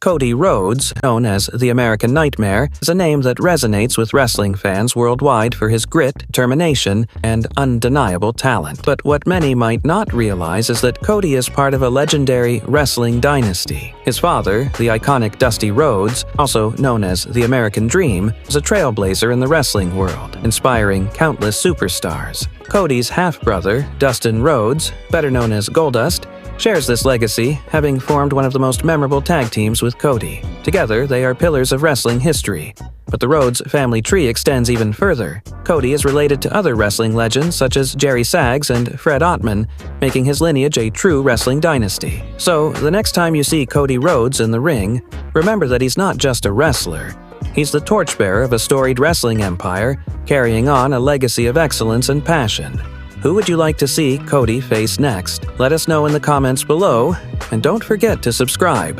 Cody Rhodes, known as the American Nightmare, is a name that resonates with wrestling fans worldwide for his grit, determination, and undeniable talent. But what many might not realize is that Cody is part of a legendary wrestling dynasty. His father, the iconic Dustin Rhodes, also known as the American Dream, was a trailblazer in the wrestling world, inspiring countless superstars. Cody's half-brother, Dustin Rhodes, better known as Goldust, shares this legacy, having formed one of the most memorable tag teams with Cody. Together, they are pillars of wrestling history. But the Rhodes family tree extends even further. Cody is related to other wrestling legends such as Jerry Saggs and Fred Ottman, making his lineage a true wrestling dynasty. So, the next time you see Cody Rhodes in the ring, remember that he's not just a wrestler. He's the torchbearer of a storied wrestling empire, carrying on a legacy of excellence and passion. Who would you like to see Cody face next? Let us know in the comments below, and don't forget to subscribe.